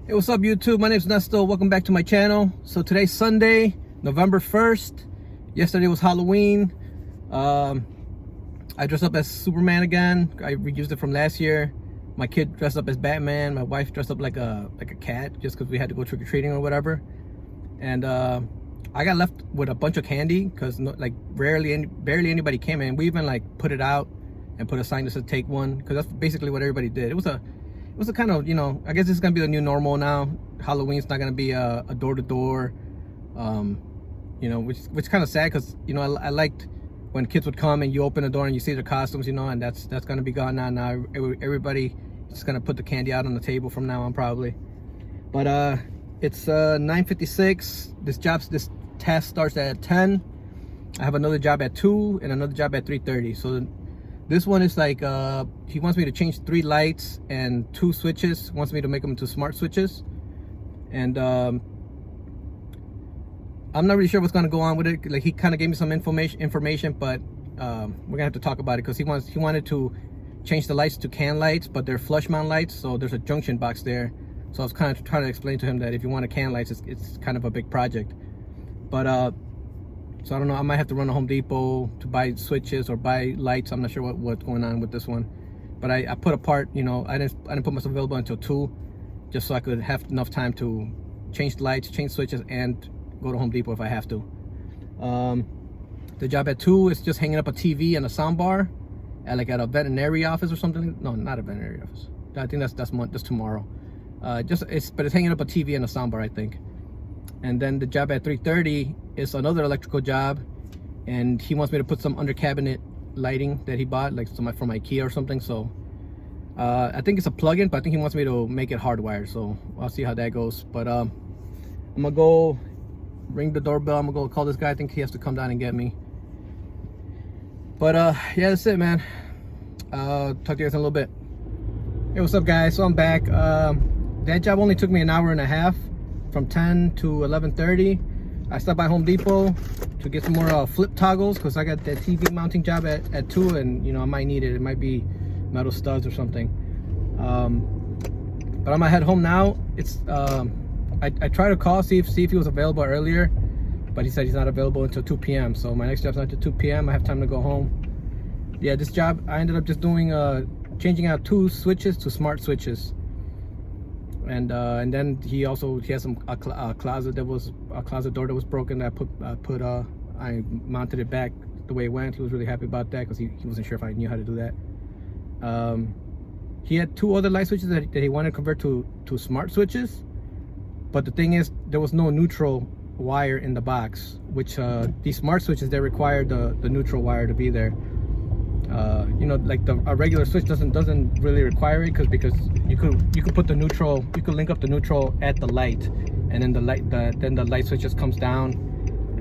Hey, what's up YouTube? My name's Nesto. Welcome back to my channel. So today's Sunday, November 1st. Yesterday was Halloween. I dressed up as Superman again. I reused it from last year. My kid dressed up as Batman. My wife dressed up like a cat just because we had to go trick-or-treating or whatever. And I got left with a bunch of candy because barely anybody came in. We even like put it out and put a sign that said take one, because that's basically what everybody did. It was a kind of, I guess this is gonna be the new normal now. Halloween's not gonna be a door-to-door, which kind of sad, because I liked when kids would come and you open the door and you see their costumes, and that's gonna be gone now. Everybody just gonna put the candy out on the table from now on probably. But it's 9:56. This task starts at 10. I have another job at 2 and another job at 3:30. So this one is like, he wants me to change 3 lights and 2 switches. Wants me to make them into smart switches. And I'm not really sure what's gonna go on with it. Like, he kind of gave me some information, but we're gonna have to talk about it, because he wanted to change the lights to can lights, but they're flush mount lights, so there's a junction box there. So I was kind of trying to explain to him that if you want a can lights, it's kind of a big project. But so I don't know, I might have to run to Home Depot to buy switches or buy lights. I'm not sure what's going on with this one. But I put apart, I didn't put myself available until 2, just so I could have enough time to change the lights, change switches, and go to Home Depot if I have to. The job at 2 is just hanging up a TV and a sound bar at a veterinary office or something. No, not a veterinary office. I think that's tomorrow. But it's hanging up a TV and a sound bar, I think. And then the job at 3:30 is another electrical job, and he wants me to put some under cabinet lighting that he bought, like from IKEA or something. So I think it's a plug-in, but I think he wants me to make it hardwired. So I'll see how that goes. But I'm gonna go ring the doorbell. I'm gonna go call this guy. I think he has to come down and get me. But yeah, that's it, man. Talk to you guys in a little bit. Hey, what's up, guys? So I'm back. That job only took me an hour and a half, from 10 to 11:30. I stopped by Home Depot to get some more flip toggles, because I got that TV mounting job at 2, and I might need it. It might be metal studs or something. But I'm gonna head home now. It's I tried to call, see if he was available earlier, but he said he's not available until 2 p.m. So my next job's not until 2 p.m. I have time to go home. Yeah, this job I ended up just doing changing out 2 switches to smart switches. And then he has a closet door that was broken. That I mounted it back the way it went. He was really happy about that, because he wasn't sure if I knew how to do that. He had 2 other light switches that he wanted to convert to smart switches, but the thing is, there was no neutral wire in the box, which these smart switches, they require the neutral wire to be there. Like a regular switch doesn't really require it, because you could put the neutral, you could link up the neutral at the light, and then the light switch just comes down,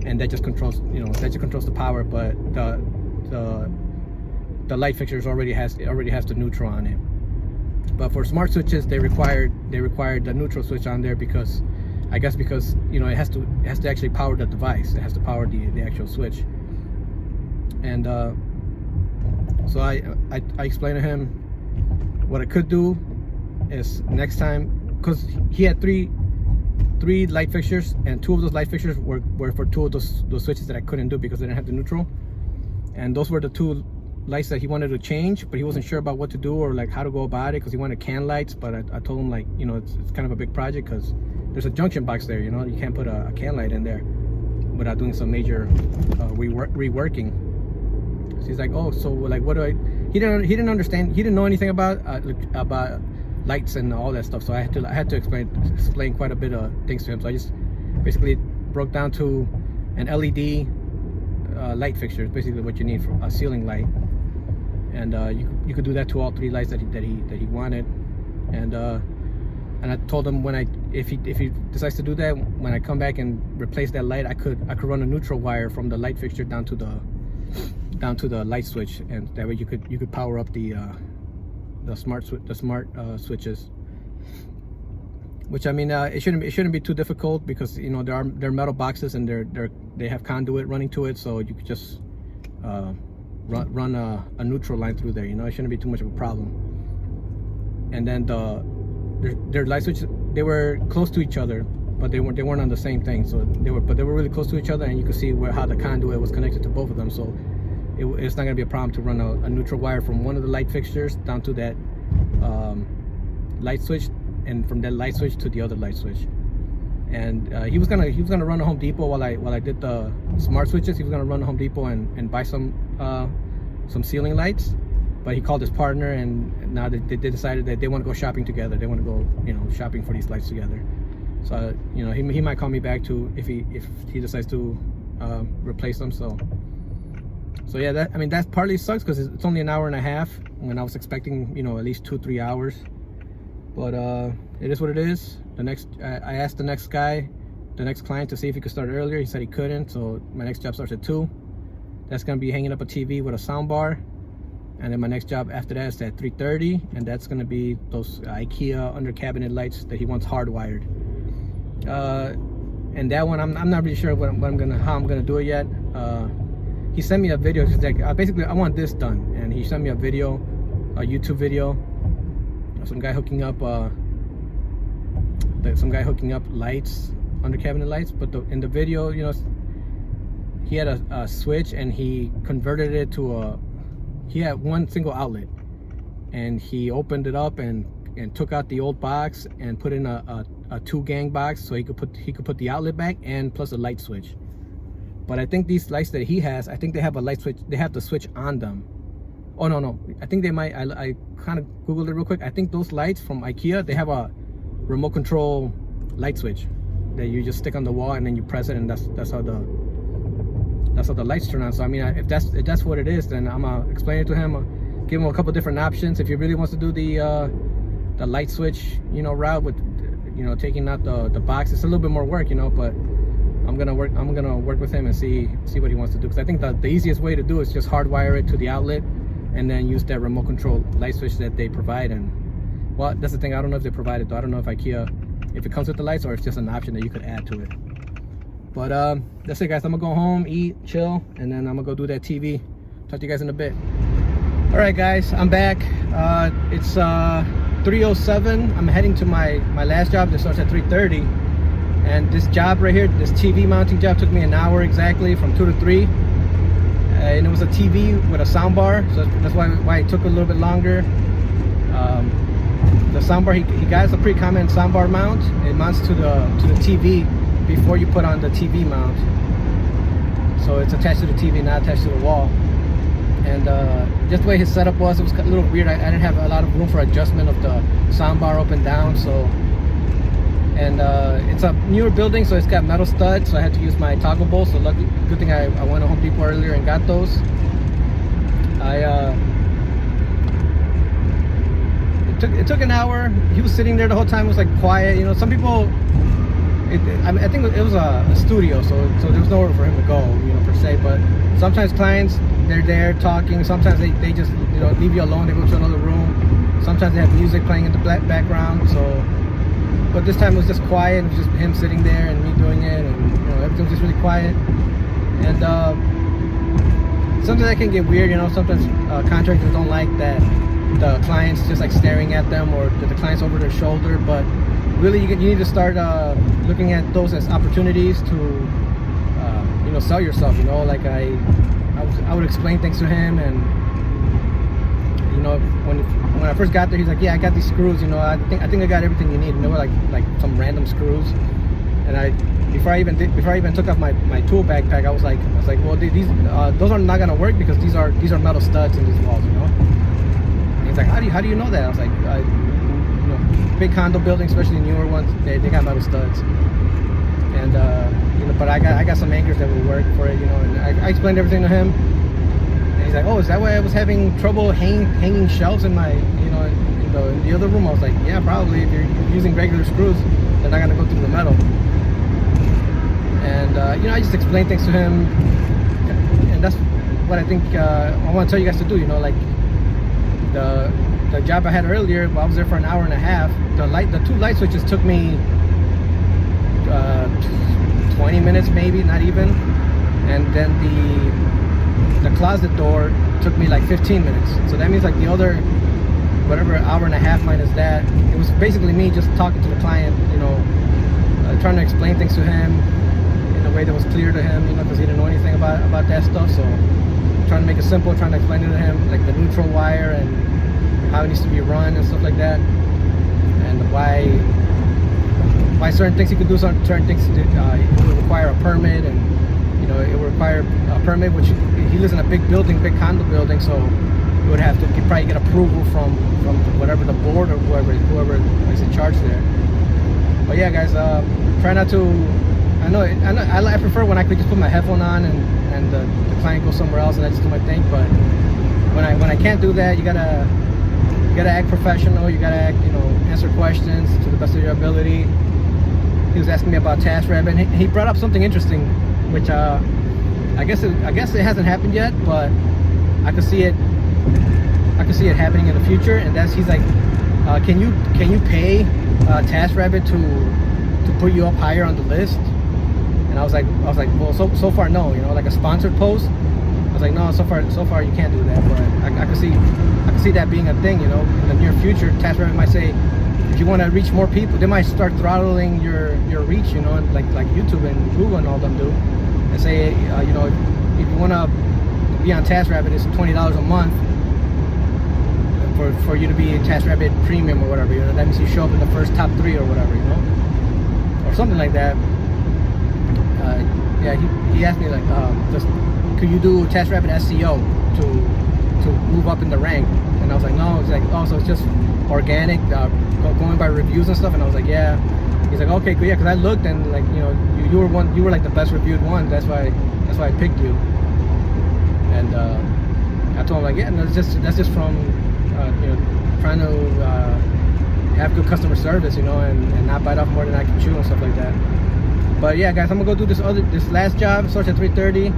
and that just controls the power. But the light fixtures already has the neutral on it. But for smart switches, they required the neutral switch on there, because I guess because it has to actually power the device. It has to power the actual switch. And so I explained to him what I could do is, next time, because he had three light fixtures, and 2 of those light fixtures were for 2 of those switches that I couldn't do because they didn't have the neutral. And those were the 2 lights that he wanted to change, but he wasn't sure about what to do or like how to go about it, because he wanted can lights. But I told him, it's kind of a big project, because there's a junction box there. You can't put a can light in there without doing some major reworking. So he's like, oh, so like, what do I? He didn't understand. He didn't know anything about lights and all that stuff. So I had to explain quite a bit of things to him. So I just basically broke down to an LED light fixture. It's basically what you need for a ceiling light. And you could do that to all 3 lights that he wanted. And I told him, if he decides to do that, when I come back and replace that light, I could run a neutral wire from the light fixture down to the light switch, and that way you could power up the smart switches. Which, I mean, it shouldn't be too difficult, because they're metal boxes, and they have conduit running to it, so you could just run a neutral line through there. It shouldn't be too much of a problem. And then their light switches, they were close to each other, but they weren't on the same thing. So they were really close to each other, and you could see how the conduit was connected to both of them. So it's not gonna be a problem to run a neutral wire from one of the light fixtures down to that light switch, and from that light switch to the other light switch. And he was gonna run to Home Depot while I did the smart switches. He was gonna run to Home Depot and buy some ceiling lights, but he called his partner, and now they decided that they want to go shopping together. They want to go, you know, shopping for these lights together. So you know, he might call me back too if he decides to replace them. So yeah, that partly sucks because it's only an hour and a half when I was expecting, you know, at least 2-3 hours. But it is what it is. I asked the next client to see if he could start earlier. He said he couldn't, so my next job starts at 2. That's gonna be hanging up a TV with a sound bar, and then my next job after that is at 3:30, and that's gonna be those IKEA under cabinet lights that he wants hardwired. And that one, I'm not really sure how I'm gonna do it yet. He sent me a video. He's like, basically, I want this done, and he sent me a video, a YouTube video, some guy hooking up lights, under cabinet lights. But in the video, you know, he had a switch, and he converted it to he had one single outlet, and he opened it up and took out the old box and put in a 2-gang box, so he could put the outlet back and plus a light switch. But I think these lights that he has, I think they have a light switch. They have the switch on them. Oh no, I think they might. I kind of googled it real quick. I think those lights from IKEA, they have a remote control light switch that you just stick on the wall and then you press it, and that's how the lights turn on. So I mean, if that's what it is, then I'm gonna explain it to him. Give him a couple different options if he really wants to do the light switch, you know, route with, you know, taking out the box. It's a little bit more work, you know, but I'm gonna work with him and see what he wants to do, because I think the easiest way to do is just hardwire it to the outlet and then use that remote control light switch that they provide. And well, that's the thing, I don't know if they provide it though. I don't know if IKEA, if it comes with the lights or it's just an option that you could add to it. But that's it, guys. I'm gonna go home, eat, chill, and then I'm gonna go do that TV. Talk to you guys in a bit. All right, guys, I'm back. It's 3:07. I'm heading to my last job that starts at 3:30. And this job right here, this TV mounting job, took me an hour exactly, from 2 to 3. And it was a TV with a sound bar, so that's why it took a little bit longer. The sound bar, he got us a pretty common sound bar mount. It mounts to the TV before you put on the TV mount. So it's attached to the TV, not attached to the wall. And just the way his setup was, it was a little weird. I didn't have a lot of room for adjustment of the sound bar up and down. So, and it's a newer building, so it's got metal studs, so I had to use my toggle bolts. So luckily, good thing I went to Home Depot earlier and got those. It took an hour. He was sitting there the whole time. It was like quiet, you know. Some people, I think it was a studio, so there was nowhere for him to go, you know, per se. But sometimes clients, they're there talking. Sometimes they just, you know, leave you alone. They go to another room. Sometimes they have music playing in the background. So, but this time it was just quiet. It was just him sitting there and me doing it, and you know, everything was just really quiet. And sometimes that can get weird, you know. Sometimes contractors don't like that the client's just like staring at them, or that the client's over their shoulder. But really, you need to start looking at those as opportunities to, you know, sell yourself. You know, like I would explain things to him, and you know, when I first got there, he's like, "Yeah, I got these screws. You know, I think I got everything you need." And they were like some random screws. And before I even took off my tool backpack, I was like, well, those are not gonna work, because these are metal studs in these walls, you know. And he's like, how do you know that? I was like, you know, big condo buildings, especially newer ones, they got metal studs. And you know, but I got some anchors that will work for it, you know. And I explained everything to him, and he's like, oh, is that why I was having trouble hanging shelves in my, you know, in the other room? I was like, yeah, probably. If you're using regular screws, they're not gonna go through the metal. And you know, I just explained things to him, and that's what I think I want to tell you guys to do. You know, like the job I had earlier, I was there for an hour and a half. The two light switches took me 20 minutes, maybe, not even. And then the closet door took me like 15 minutes. So that means like the whatever hour and a half minus that, it was basically me just talking to the client, you know, trying to explain things to him in a way that was clear to him, you know, because he didn't know anything about that stuff. So trying to make it simple, trying to explain it to him, like the neutral wire and how it needs to be run and stuff like that, and why certain things he could do, certain things it would require a permit, and you know, it would require a permit, which he lives in a big building, big condo building, so he would have to probably get approval from whatever the board or whoever is in charge there. But yeah, guys, try not to. I prefer when I could just put my headphone on and the client goes somewhere else and I just do my thing. But when I can't do that, you gotta act professional. You gotta act, you know, answer questions to the best of your ability. He was asking me about Taskrabbit, and he brought up something interesting, which I guess it hasn't happened yet, but I could see it happening in the future. And that's, he's like, can you pay Taskrabbit to put you up higher on the list? And I was like, well, so far no, you know, like a sponsored post. I was like, no, so far you can't do that. But I could see that being a thing, you know, in the near future. Taskrabbit might say, if you want to reach more people, they might start throttling your reach, you know, like YouTube and Google and all them do, and say, you know, if you want to be on Taskrabbit, it's $20 a month for you to be a Taskrabbit Premium or whatever, you know. That means you show up in the first top 3 or whatever, you know, or something like that. Yeah, he asked me like, could you do Taskrabbit SEO to move up in the rank? And I was like, no. It's like, oh, so it's just organic, going by reviews and stuff. And I was like, yeah. He's like, okay, cool, yeah, because I looked and, like, you know, you were like the best reviewed one. That's why I picked you. And I told him, like, yeah, no, that's just from you know, trying to have good customer service, you know, and not bite off more than I can chew and stuff like that. But yeah, guys, I'm gonna go do this last job. It starts at 3:30.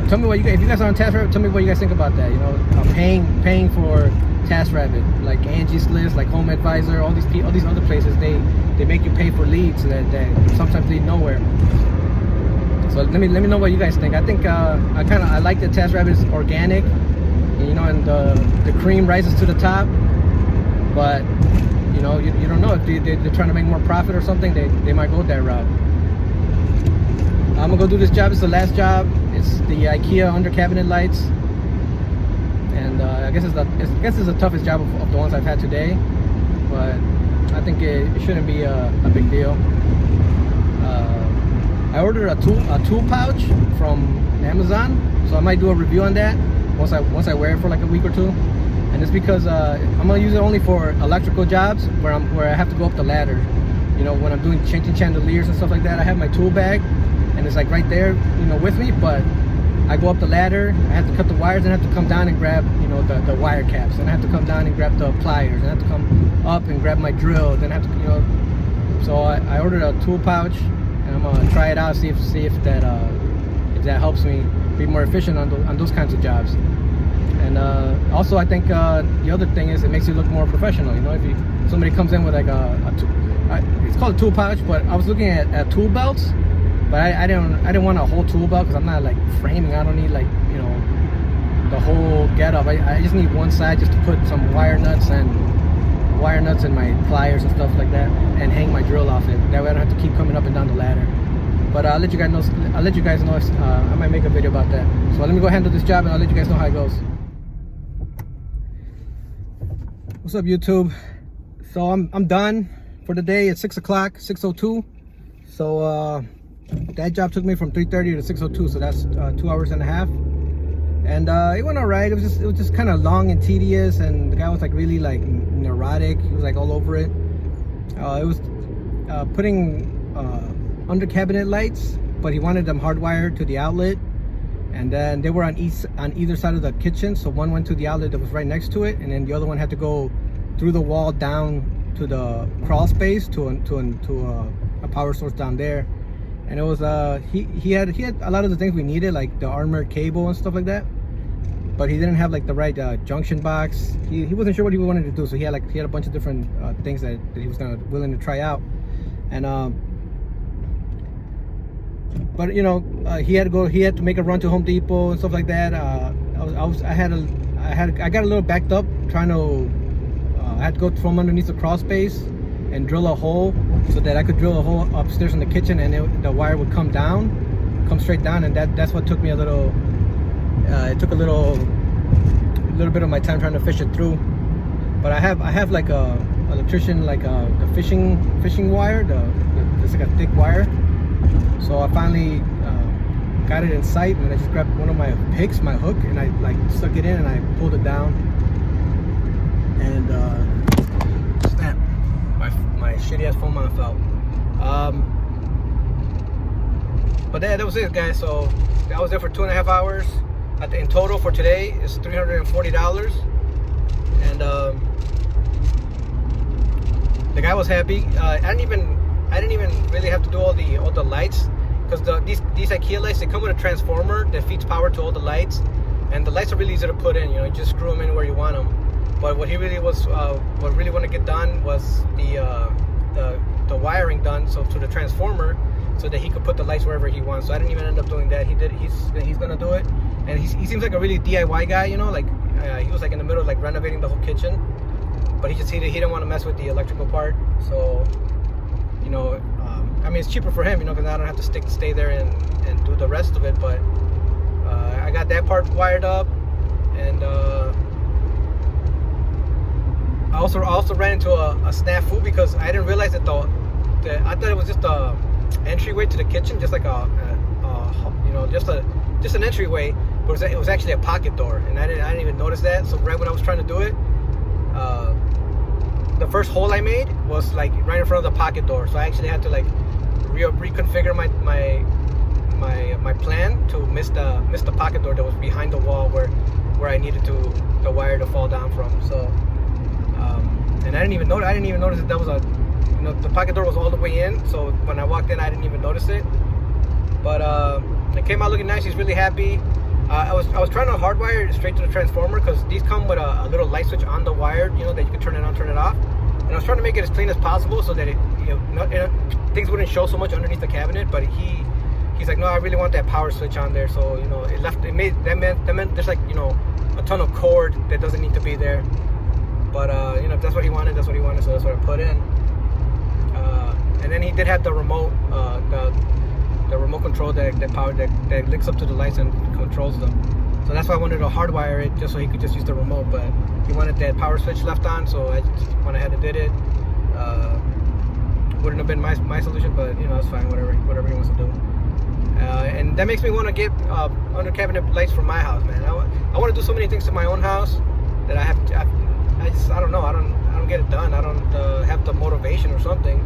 Tell me what if you guys are on Taskrabbit, tell me what you guys think about that. You know, paying for Taskrabbit, like Angie's List, like Home Advisor, all these other places, they make you pay for leads that sometimes lead nowhere. So let me know what you guys think. I think I like that Taskrabbit is organic, you know, and the cream rises to the top. But you know, you don't know if they're trying to make more profit or something. They might go that route. I'm gonna go do this job. It's the last job. It's the IKEA under cabinet lights, and I guess it's the toughest job of the ones I've had today. But I think it shouldn't be a big deal. I ordered a tool pouch from Amazon, so I might do a review on that once I wear it for like a week or two. And it's because I'm gonna use it only for electrical jobs where I have to go up the ladder. You know, when I'm doing changing chandeliers and stuff like that, I have my tool bag, and it's like right there, you know, with me. But I go up the ladder, I have to cut the wires, and I have to come down and grab, you know, the wire caps, and I have to come down and grab the pliers, and I have to come up and grab my drill, then I have to, you know. So I ordered a tool pouch, and I'm gonna try it out, see if that helps me be more efficient on those kinds of jobs. And also, I think the other thing is it makes you look more professional. You know, if somebody comes in with like it's called a tool pouch, but I was looking at tool belts, but I didn't want a whole tool belt because I'm not like framing. I don't need, like, you know, the whole getup. I just need one side just to put some wire nuts and my pliers and stuff like that, and hang my drill off it. That way I don't have to keep coming up and down the ladder. But I'll let you guys know. I might make a video about that. So let me go handle this job, and I'll let you guys know how it goes. What's up, YouTube? So I'm done for the day. It's 6 o'clock, 6:02. So that job took me from 3:30 to 6:02. So that's 2 hours and a half. And it went all right. It was just kind of long and tedious, and the guy was like really like neurotic. He was like all over it. It was putting under cabinet lights, but he wanted them hardwired to the outlet, and then they were on either side of the kitchen. So one went to the outlet that was right next to it, and then the other one had to go through the wall down to the crawl space to a power source down there. And it was he had a lot of the things we needed, like the armored cable and stuff like that, but he didn't have like the right junction box. He wasn't sure what he wanted to do, so he had a bunch of different things that he was willing to try out. And but you know, he had to make a run to Home Depot and stuff like that. I I got a little backed up trying to. I had to go from underneath the crawl space and drill a hole so that I could drill a hole upstairs in the kitchen, and the wire would come straight down, and that's what took me a little. It took a little bit of my time trying to fish it through. But I have like a electrician, like the fishing wire, it's like a thick wire. So I finally got it in sight, and I just grabbed one of my picks, my hook, and I like stuck it in and I pulled it down, and snap, my shitty ass phone mount fell. But that was it, guys. So I was there for 2.5 hours. In total for today is $340, and the guy was happy. I didn't even really have to do all the lights, because these IKEA lights, they come with a transformer that feeds power to all the lights, and the lights are really easy to put in. You know, you just screw them in where you want them. But what he really was, what really wanted to get done was the wiring done, so to the transformer, so that he could put the lights wherever he wants. So I didn't even end up doing that. He's gonna do it, and he seems like a really DIY guy. You know, like he was like in the middle of like renovating the whole kitchen, but he didn't want to mess with the electrical part. So, you know, I mean, it's cheaper for him, you know, because I don't have to stay there and do the rest of it. But I got that part wired up, and I also ran into a snafu, because I didn't realize that I thought it was just a entryway to the kitchen, just like you know, just an entryway, but it was actually a pocket door, and I didn't even notice that. So right when I was trying to do it, the first hole I made was like right in front of the pocket door, so I actually had to like reconfigure my plan to miss the pocket door that was behind the wall where I needed the wire to fall down from. So and I didn't even notice that was the pocket door was all the way in, so when I walked in I didn't even notice it. But it came out looking nice. He's really happy. I was trying to hardwire it straight to the transformer, because these come with a little light switch on the wire, you know, that you can turn it on, turn it off. And I was trying to make it as clean as possible so that things wouldn't show so much underneath the cabinet. But he's like, no, I really want that power switch on there. So, you know, that meant there's like, you know, a ton of cord that doesn't need to be there. But you know, if that's what he wanted, that's what he wanted. So that's what I put in. And then he did have the remote, the remote control that links up to the lights and controls them. So that's why I wanted to hardwire it, just so he could just use the remote. But he wanted that power switch left on, so I just went ahead and did it. Wouldn't have been my solution, but you know, it's fine. Whatever he wants to do. And that makes me want to get under cabinet lights for my house, man. I want to do so many things to my own house that I don't know. I don't get it done. I don't have the motivation or something.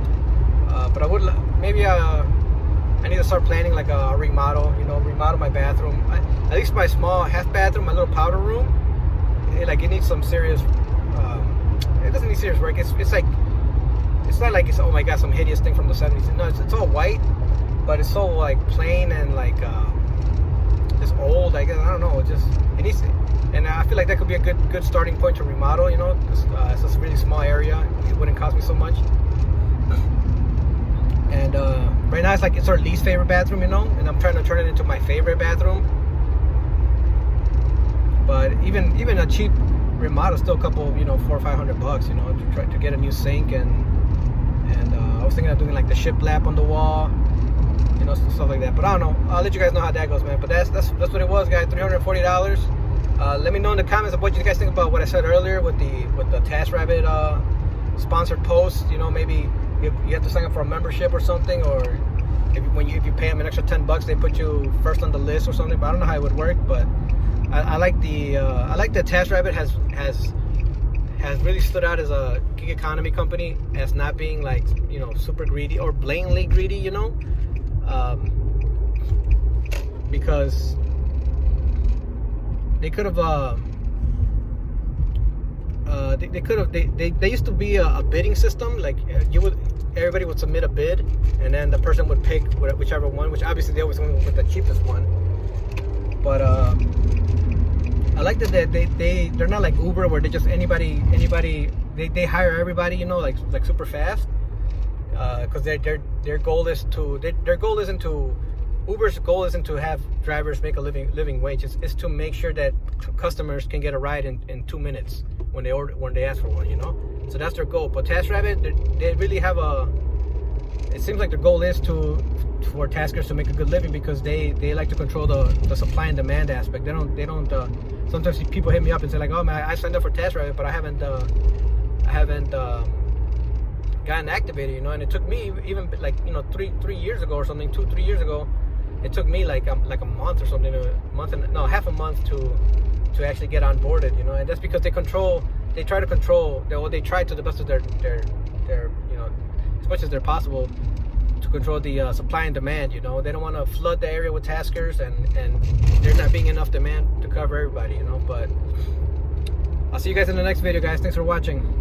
But I would maybe I need to start planning like a remodel. You know, remodel my bathroom. At least my small half bathroom, my little powder room. It needs some serious. It doesn't need serious work. It's not like it's, oh my god, some hideous thing from the 70s. No, it's all white, but it's so like plain and like just old. I guess I don't know. It needs. And I feel like that could be a good starting point to remodel. You know, it's a really small area. It wouldn't cost me so much. And right now it's our least favorite bathroom, you know, and I'm trying to turn it into my favorite bathroom. But even a cheap remodel is still a couple, you know, $400 or $500, you know, to try to get a new sink, and I was thinking of doing like the shiplap on the wall, you know, stuff like that. But I don't know. I'll let you guys know how that goes, man. But that's what it was, guys. $340. Let me know in the comments of what you guys think about what I said earlier with the Taskrabbit sponsored post. You know, maybe you have to sign up for a membership or something, or if you pay them an extra $10, they put you first on the list or something. But I don't know how it would work. But I like that Taskrabbit has really stood out as a gig economy company, as not being like, you know, super greedy or blatantly greedy, you know, because they could have they used to be a bidding system. Like everybody would submit a bid, and then the person would pick whichever one, which obviously they always went with the cheapest one. But I like that they're not like Uber, where they just anybody they hire everybody, you know, like super fast, because their goal isn't to Uber's goal isn't to have drivers make a living wage. It's to make sure that customers can get a ride in 2 minutes when they ask for one, you know. So that's their goal. But Taskrabbit, they really have it seems like the goal is for taskers to make a good living, because they like to control the supply and demand aspect. They don't sometimes people hit me up and say like, oh man, I signed up for Taskrabbit, but I haven't gotten activated, you know. And it took me even like, you know, 3 years ago or something, 2-3 years ago, it took me like a month or something, half a month to actually get onboarded, you know. And that's because they try to control they try to the best of their you know, as much as they're possible, to control the supply and demand, you know. They don't want to flood the area with taskers, and there's not being enough demand to cover everybody, you know. But I'll see you guys in the next video, guys. Thanks for watching.